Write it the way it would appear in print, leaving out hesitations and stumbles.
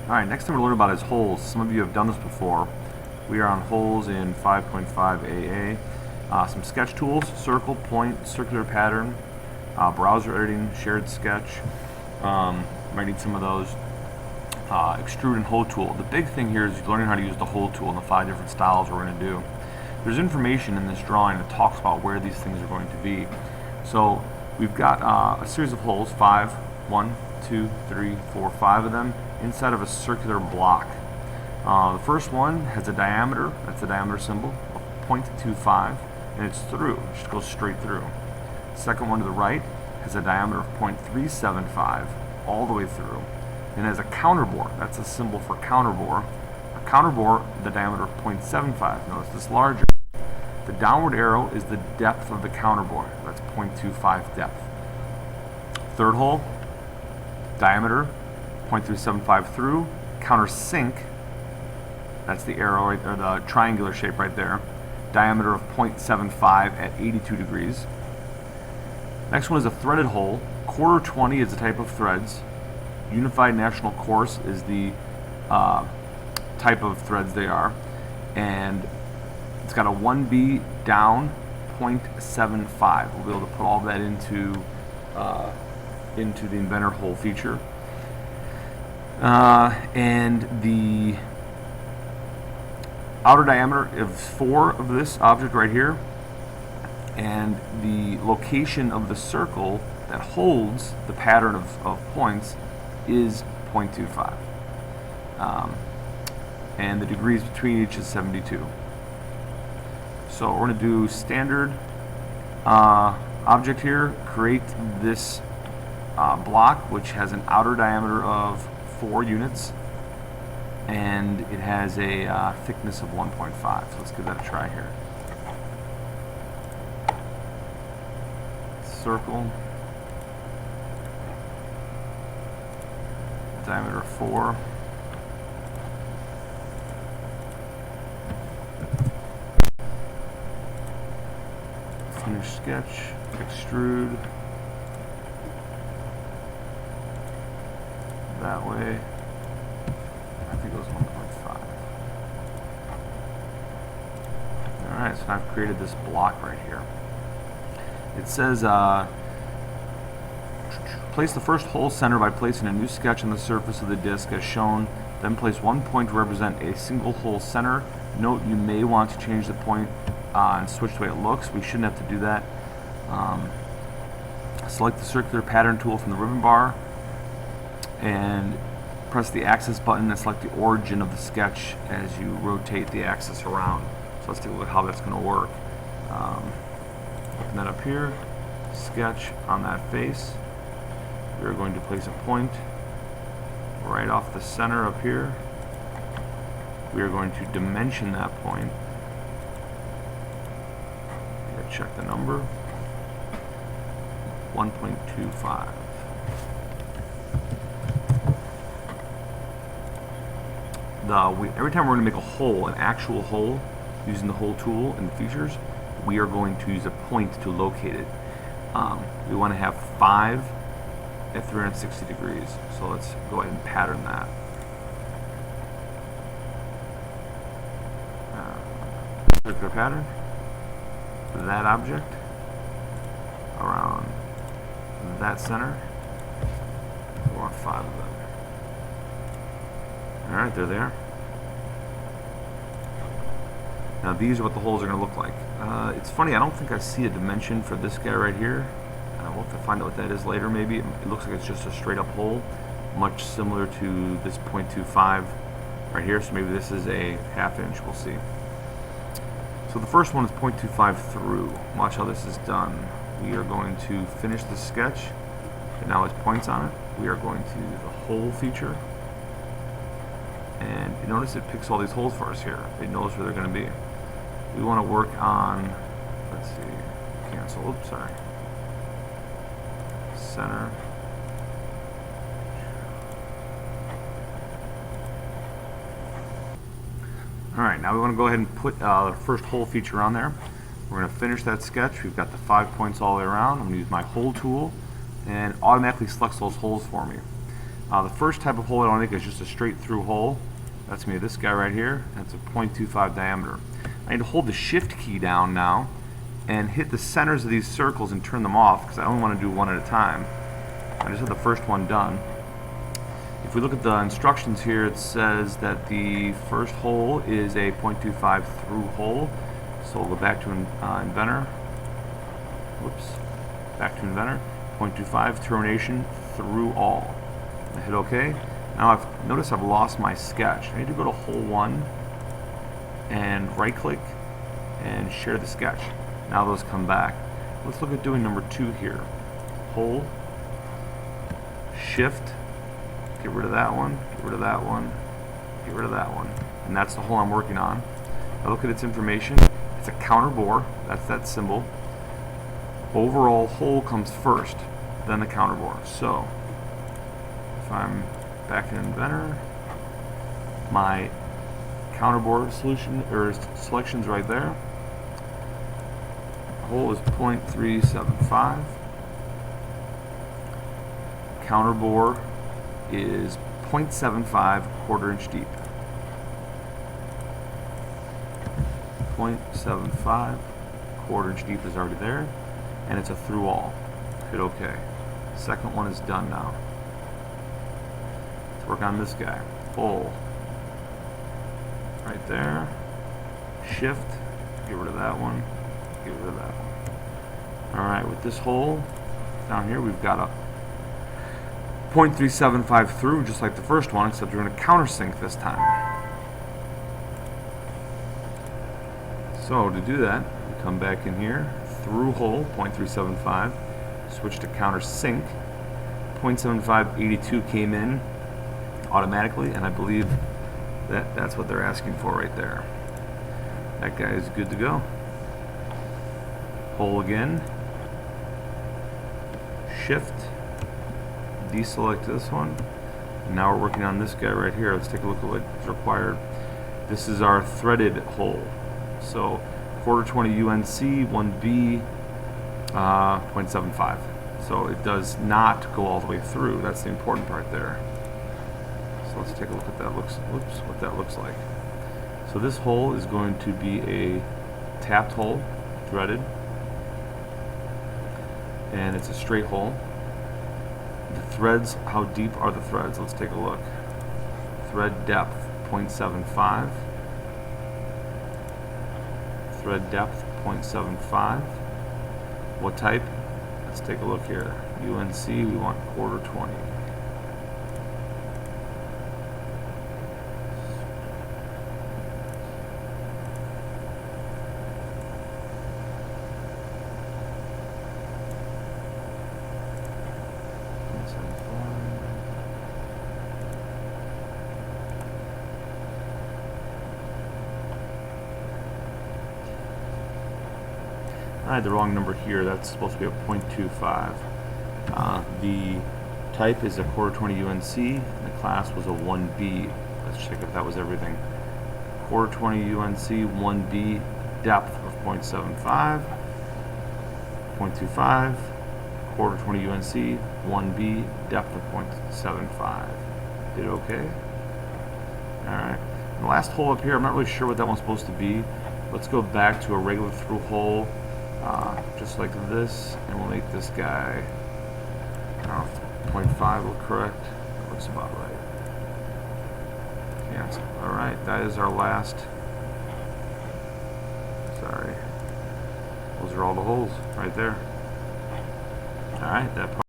Alright, next thing we're learning about is holes. Some of you have done this before. We are on holes in 5.5 AA. Some sketch tools: circle, point, circular pattern, browser editing, shared sketch. Might need some of those. Extrude and hole tool. The big thing here is learning how to use the hole tool and the 5 different styles we're going to do. There's information in this drawing that talks about where these things are going to be. So we've got a series of holes, 5, 1, 2, 3, 4, 5 of them, inside of a circular block. The first one has a diameter, that's the diameter symbol, of 0.25, and it's through, it just goes straight through. The second one to the right has a diameter of 0.375, all the way through, and has a counterbore, that's a symbol for counterbore. A counterbore, the diameter of 0.75, notice this larger. The downward arrow is the depth of the counterbore, that's 0.25 depth. Third hole, diameter 0.375 through, countersink, that's the arrow right, or the triangular shape right there, diameter of 0.75 at 82 degrees. Next one is a threaded hole. Quarter 20 is the type of threads. Unified National Course is the type of threads they are, and it's got a 1B down 0.75. We'll be able to put all of that into the inventor hole feature. And the outer diameter of 4 of this object right here, and the location of the circle that holds the pattern of points is 0.25. And the degrees between each is 72. So we're going to do standard object here, create this block which has an outer diameter of 4 units, and it has a thickness of 1.5. So let's give that a try here. Circle, diameter of 4. Finish sketch, extrude that way. I think it was 1.5. Alright, so I've created this block right here. It says place the first hole center by placing a new sketch on the surface of the disc as shown, then place one point to represent a single hole center. Note you may want to change the point and switch the way it looks. We shouldn't have to do that. Select the circular pattern tool from the ribbon bar and press the axis button and select the origin of the sketch as you rotate the axis around. So let's take a look at how that's going to work. Open that up here, sketch on that face. We're going to place a point right off the center up here. We are going to dimension that point. Check the number. 1.25. Every time we're going to make a hole, an actual hole, using the hole tool and the features, we are going to use a point to locate it. We want to have 5 at 360 degrees. So let's go ahead and pattern that. Circular pattern. That object around that center. We want 5 of them. Alright, they're there. Now these are what the holes are going to look like. It's funny, I don't think I see a dimension for this guy right here. We'll have to find out what that is later maybe. It looks like it's just a straight up hole, much similar to this 0.25 right here, so maybe this is a 1/2 inch, we'll see. So the first one is 0.25 through. Watch how this is done. We are going to finish the sketch. It now has points on it. We are going to the hole feature. And you notice it picks all these holes for us here. It knows where they're going to be. We want to work on, let's see, cancel, oops, sorry. Center. Alright, now we want to go ahead and put the first hole feature on there. We're going to finish that sketch. We've got the 5 points all the way around. I'm going to use my hole tool and automatically selects those holes for me. The first type of hole I want to make is just a straight through hole. That's going to be this guy right here. That's a 0.25 diameter. I need to hold the shift key down now and hit the centers of these circles and turn them off because I only want to do one at a time. I just have the first one done. If we look at the instructions here, it says that the first hole is a 0.25 through hole. So we'll go back to Inventor. Whoops. Back to Inventor. 0.25 termination through all. I hit OK. Now notice I've lost my sketch. I need to go to hole 1 and right click and share the sketch. Now those come back. Let's look at doing number 2 here. Hole, shift, get rid of that one, get rid of that one, get rid of that one. And that's the hole I'm working on. I look at its information. It's a counter bore. That's that symbol. Overall hole comes first, then the counter bore. So if I'm back in Inventor, my counter bore solution or selection's right there. Hole is 0.375. Counter bore is 0.75 1/4 inch deep. 0.75 1/4 inch deep is already there, and it's a through all. Hit OK. Second one is done now. Let's work on this guy. Hole. Right there. Shift. Get rid of that one. Get rid of that one. Alright, with this hole down here, we've got a 0.375 through, just like the first one, except we're going to countersink this time. So to do that, we come back in here, through hole, 0.375, switch to countersink. 0.7582 came in automatically, and I believe that's what they're asking for right there. That guy is good to go. Hole again. Shift. Deselect this one. And now we're working on this guy right here. Let's take a look at what's required. This is our threaded hole. So 1/4 UNC 1B 0.75. So it does not go all the way through. That's the important part there. So let's take a look at that what that looks like. So this hole is going to be a tapped hole, threaded, and it's a straight hole. The threads, how deep are the threads? Let's take a look. Thread depth 0.75. Thread depth 0.75. What type? Let's take a look here. UNC, we want 1/4 20. I had the wrong number here. That's supposed to be a 0.25. The type is a 1/4 UNC, and the class was a 1B. Let's check if that was everything. 1/4 UNC, 1B, depth of 0.75, 0.25, 1/4 UNC, 1B, depth of 0.75. Did okay? Alright. The last hole up here, I'm not really sure what that one's supposed to be. Let's go back to a regular through hole. Just like this, and we'll make this guy, I don't know if 0.5 look correct. That looks about right. Cancel. Alright, that is our last. Sorry. Those are all the holes right there. Alright, that part.